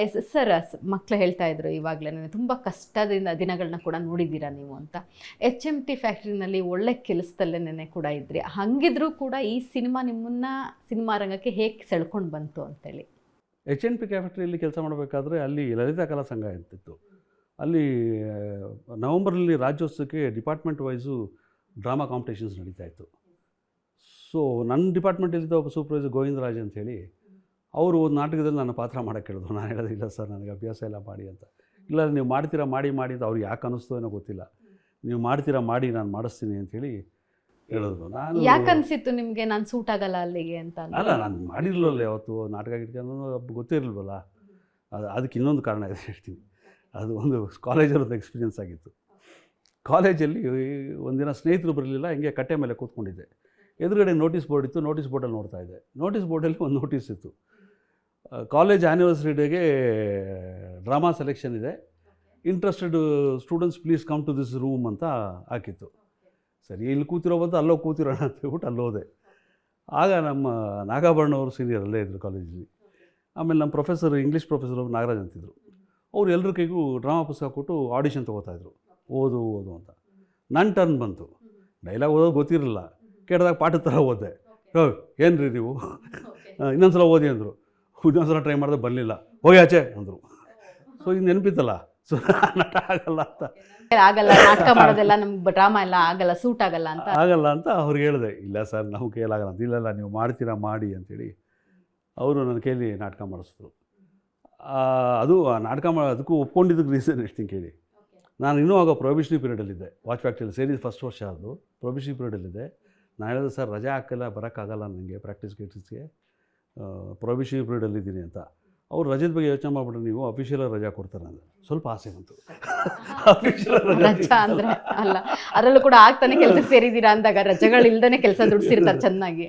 Yes sir, ಮಕ್ಕಳು ಹೇಳ್ತಾ ಇದ್ರು ಇವಾಗಲೇ ತುಂಬ ಕಷ್ಟದಿಂದ ದಿನಗಳನ್ನ ಕೂಡ ನೋಡಿದ್ದೀರಾ ನೀವು ಅಂತ. HMT ಫ್ಯಾಕ್ಟ್ರಿನಲ್ಲಿ ಒಳ್ಳೆ ಕೆಲಸದಲ್ಲೇನೆ ಕೂಡ ಇದ್ರಿ. ಹಂಗಿದ್ರೂ ಕೂಡ ಈ ಸಿನಿಮಾ ನಿಮ್ಮನ್ನು ಸಿನಿಮಾ ರಂಗಕ್ಕೆ ಹೇಗೆ ಸೆಳ್ಕೊಂಡು ಬಂತು ಅಂತೇಳಿ? HNP ಫ್ಯಾಕ್ಟ್ರಿಯಲ್ಲಿ ಕೆಲಸ ಮಾಡಬೇಕಾದ್ರೆ ಅಲ್ಲಿ ಲಲಿತಾ ಕಲಾ ಸಂಘ ಅಂತಿತ್ತು. ಅಲ್ಲಿ ನವಂಬರಲ್ಲಿ ರಾಜ್ಯೋತ್ಸವಕ್ಕೆ ಡಿಪಾರ್ಟ್ಮೆಂಟ್ ವೈಸು ಡ್ರಾಮಾ ಕಾಂಪಿಟೇಷನ್ಸ್ ನಡೀತಾ ಇತ್ತು. ಸೊ ನನ್ನ ಡಿಪಾರ್ಟ್ಮೆಂಟಲ್ಲಿದ್ದ ಒಬ್ಬ ಸೂಪರ್ವೈಸರ್ ಗೋವಿಂದರಾಜ್ ಅಂತೇಳಿ, ಅವರು ಒಂದು ನಾಟಕದಲ್ಲಿ ನನ್ನ ಪಾತ್ರ ಮಾಡೋಕ್ಕೆ ಹೇಳಿದ್ರು. ನಾನು ಹೇಳೋದು ಇಲ್ಲ ಸರ್, ನನಗೆ ಅಭ್ಯಾಸ ಎಲ್ಲ ಮಾಡಿ ಅಂತ. ಇಲ್ಲ ನೀವು ಮಾಡ್ತೀರಾ ಮಾಡಿ ಅಂತ ಅವ್ರಿಗೆ ಯಾಕೆ ಅನ್ನಿಸ್ತೋ ಏನೋ ಗೊತ್ತಿಲ್ಲ, ನೀವು ಮಾಡ್ತೀರಾ ಮಾಡಿ ನಾನು ಮಾಡಿಸ್ತೀನಿ ಅಂಥೇಳಿ ಹೇಳಿದ್ರು. ನಾನು ಯಾಕೆ ಅನಿಸಿತ್ತು ನಿಮಗೆ ನಾನು ಸೂಟ್ ಆಗಲ್ಲ ಅಲ್ಲಿಗೆ ಅಂತ? ಅಲ್ಲ, ನಾನು ಮಾಡಿರಲಿಲ್ಲ ಯಾವತ್ತು ನಾಟಕ ಗಿಟ್ಕೊಂಡು ಗೊತ್ತಿರಲಿಲ್ವಲ್ಲ. ಅದಕ್ಕೆ ಇನ್ನೊಂದು ಕಾರಣ ಇದೆ ಹೇಳ್ತೀನಿ. ಅದು ಒಂದು ಕಾಲೇಜಲ್ಲಿ ಒಂದು ಎಕ್ಸ್ಪೀರಿಯೆನ್ಸ್ ಆಗಿತ್ತು. ಕಾಲೇಜಲ್ಲಿ ಒಂದಿನ ಸ್ನೇಹಿತರು ಬರಲಿಲ್ಲ, ಹಿಂಗೆ ಕಟ್ಟೆ ಮೇಲೆ ಕೂತ್ಕೊಂಡಿದ್ದೆ. ಎದುರುಗಡೆ ನೋಟಿಸ್ ಬೋರ್ಡ್ ಇತ್ತು, ನೋಟಿಸ್ ಬೋರ್ಡಲ್ಲಿ ನೋಡ್ತಾ ಇದ್ದೆ. ನೋಟಿಸ್ ಬೋರ್ಡಲ್ಲಿ ಒಂದು ನೋಟಿಸ್ ಇತ್ತು, ಕಾಲೇಜ್ ಆ್ಯನಿವರ್ಸರಿ ಡೇಗೆ ಡ್ರಾಮಾ ಸೆಲೆಕ್ಷನ್ ಇದೆ, interested students please come to this room ಅಂತ ಹಾಕಿತ್ತು. ಸರಿ, ಇಲ್ಲಿ ಕೂತಿರೋ ಬಂದು ಅಲ್ಲೋ ಕೂತಿರೋಣ ಅಂತ ಹೇಳ್ಬಿಟ್ಟು ಅಲ್ಲೋದೆ. ಆಗ ನಮ್ಮ ನಾಗಾಭರಣ ಅವರು ಸೀನಿಯರ್ ಅಲ್ಲೇ ಇದ್ದರು ಕಾಲೇಜಲ್ಲಿ. ಆಮೇಲೆ ನಮ್ಮ ಪ್ರೊಫೆಸರ್, ಇಂಗ್ಲೀಷ್ ಪ್ರೊಫೆಸರ್ ಅವರು ನಾಗರಾಜ್ ಅಂತಿದ್ರು. ಅವ್ರು ಎಲ್ಲರ ಕೈಗೂ ಡ್ರಾಮಾ ಪುಸ್ತಕ ಕೊಟ್ಟು ಆಡಿಷನ್ ತೊಗೋತಾಯಿದ್ರು, ಓದು ಅಂತ. ನನ್ನ ಟರ್ನ್ ಬಂತು. ಡೈಲಾಗ್ ಓದೋದು ಗೊತ್ತಿರಲಿಲ್ಲ, ಕೇಳಿದಾಗ ಪಾಠದ ಥರ ಓದೆ. ಏನು ರೀ ನೀವು ಇನ್ನೊಂದು ಸಲ ಓದಿ ಅಂದರು. ಇನ್ನೊಂದು ಸಲ ಟ್ರೈ ಮಾಡಿದೆ, ಬರಲಿಲ್ಲ, ಹೋಗಿ ಆಚೆ ಅಂದರು. ಸೊ ಇದು ನೆನಪಿತ್ತಲ್ಲ, ಸೊ ನಟ ಆಗಲ್ಲ ಅಂತ, ಆಗಲ್ಲ ನಾಟಕ ಮಾಡೋದೆಲ್ಲ, ನಮ್ಗೆ ಡ್ರಾಮಾ ಎಲ್ಲ ಆಗಲ್ಲ, ಸೂಟ್ ಆಗಲ್ಲ ಅಂತ ಅವ್ರಿಗೆ ಹೇಳಿದೆ. ಇಲ್ಲ ಸರ್, ನಾವು ಕೈಲಾಗಲ್ಲ ಅಂತ. ಇಲ್ಲ ನೀವು ಮಾಡ್ತೀರಾ ಮಾಡಿ ಅಂಥೇಳಿ ಅವರು ನನ್ನ ಕೈಲಿ ನಾಟಕ ಮಾಡಿಸಿದ್ರು. ಅದು ನಾಟಕ ಅದಕ್ಕೂ ಒಪ್ಕೊಂಡಿದ್ದಕ್ಕೆ ರೀಸನ್ ಎಷ್ಟು ಕೇಳಿ. ನಾನು ಇನ್ನೂ ಆಗ ಪ್ರೊಹಿಬಿಷನರಿ ಪೀರಿಯಡಲ್ಲಿದ್ದೆ, ವಾಚ್ ಫ್ಯಾಕ್ಟ್ರಿಯಲ್ಲಿ ಸೇರಿ ಫಸ್ಟ್ ವರ್ಷ. ಅದು ಪ್ರೊಹಿಬಿಷನರಿ ಪೀರಿಯಡಲ್ಲಿದ್ದೆ. ನಾನು ಹೇಳಿದೆ, ಸರ್ ರಜೆ ಹಾಕಲ್ಲ, ಬರೋಕ್ಕಾಗಲ್ಲ ನನಗೆ ಪ್ರಾಕ್ಟೀಸ್ಗೆ, ಪ್ರೊಹಿಬಿಷನರಿ ಪೀರಿಯಡಲ್ಲಿದ್ದೀನಿ ಅಂತ. ಅವ್ರು ರಜದ ಬಗ್ಗೆ ಯೋಚನೆ ಮಾಡಿಬಿಟ್ರೆ, ನೀವು ಅಫಿಷಿಯಲಾಗಿ ರಜಾ ಕೊಡ್ತಾರೆ ಅಂದರೆ ಸ್ವಲ್ಪ ಆಸೆ ಬಂತು. ರಜಾ ಅಂದರೆ ಅಲ್ಲ, ಅದರಲ್ಲೂ ಕೂಡ ಆಗ್ತಾನೆ ಕೆಲಸಕ್ಕೆ ಸೇರಿದ್ದೀರಾ ಅಂದಾಗ ರಜೆಗಳಿಲ್ದೇ ಕೆಲಸ ದುಡಿಸಿರ್ತಾರೆ ಚೆನ್ನಾಗಿ.